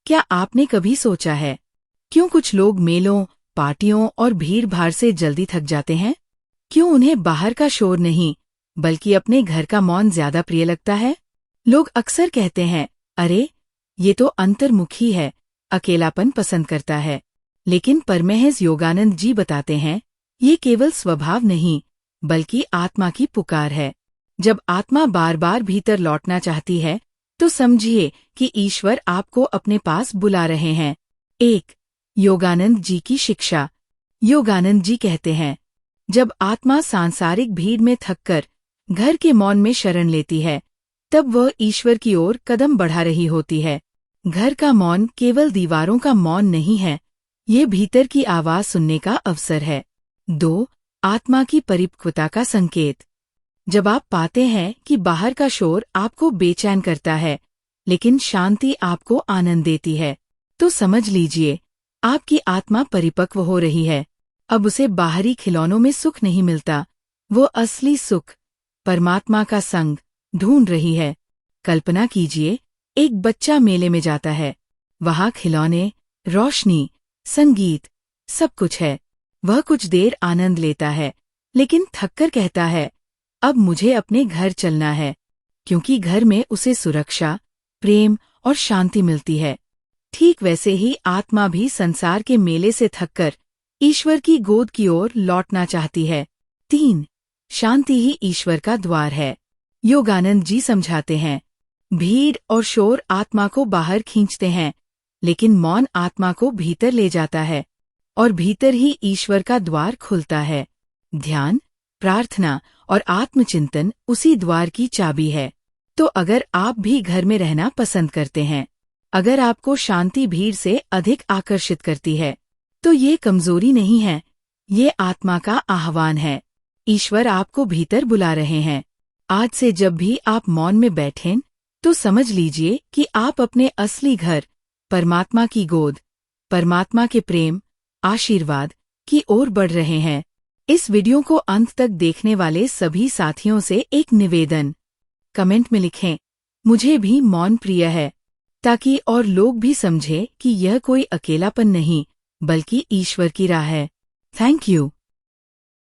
क्या आपने कभी सोचा है क्यों कुछ लोग मेलों, पार्टियों और भीड़-भाड़ से जल्दी थक जाते हैं? क्यों उन्हें बाहर का शोर नहीं, बल्कि अपने घर का मौन ज्यादा प्रिय लगता है? लोग अक्सर कहते हैं, अरे, ये तो अंतर्मुखी है, अकेलापन पसंद करता है। लेकिन परमहंस योगानंद जी बताते हैं, ये केवल स्वभाव नहीं, बल्कि आत्मा की पुकार है। जब आत्मा बार बार भीतर लौटना चाहती है, तो समझिए कि ईश्वर आपको अपने पास बुला रहे हैं। 1. योगानंद जी की शिक्षा। योगानंद जी कहते हैं, जब आत्मा सांसारिक भीड़ में थककर घर के मौन में शरण लेती है, तब वह ईश्वर की ओर कदम बढ़ा रही होती है। घर का मौन केवल दीवारों का मौन नहीं है, ये भीतर की आवाज सुनने का अवसर है। 2. आत्मा की परिपक्वता का संकेत। जब आप पाते हैं कि बाहर का शोर आपको बेचैन करता है, लेकिन शांति आपको आनंद देती है, तो समझ लीजिए आपकी आत्मा परिपक्व हो रही है। अब उसे बाहरी खिलौनों में सुख नहीं मिलता, वो असली सुख, परमात्मा का संग, ढूंढ रही है। कल्पना कीजिए, एक बच्चा मेले में जाता है। वहाँ खिलौने, रोशनी, संगीत, सब कुछ है। वह कुछ देर आनंद लेता है, लेकिन थककर कहता है, अब मुझे अपने घर चलना है, क्योंकि घर में उसे सुरक्षा, प्रेम और शांति मिलती है। ठीक वैसे ही आत्मा भी संसार के मेले से थककर ईश्वर की गोद की ओर लौटना चाहती है। 3. शांति ही ईश्वर का द्वार है। योगानंद जी समझाते हैं, भीड़ और शोर आत्मा को बाहर खींचते हैं, लेकिन मौन आत्मा को भीतर ले जाता है, और भीतर ही ईश्वर का द्वार खुलता है। ध्यान, प्रार्थना और आत्मचिंतन उसी द्वार की चाबी है। तो अगर आप भी घर में रहना पसंद करते हैं, अगर आपको शांति भीड़ से अधिक आकर्षित करती है, तो ये कमजोरी नहीं है, ये आत्मा का आह्वान है। ईश्वर आपको भीतर बुला रहे हैं। आज से जब भी आप मौन में बैठें, तो समझ लीजिए कि आप अपने असली घर, परमात्मा की गोद, परमात्मा के प्रेम, आशीर्वाद की ओर बढ़ रहे हैं। इस वीडियो को अंत तक देखने वाले सभी साथियों से एक निवेदन, कमेंट में लिखें, मुझे भी मौन प्रिय है, ताकि और लोग भी समझें कि यह कोई अकेलापन नहीं, बल्कि ईश्वर की राह है। Thank you.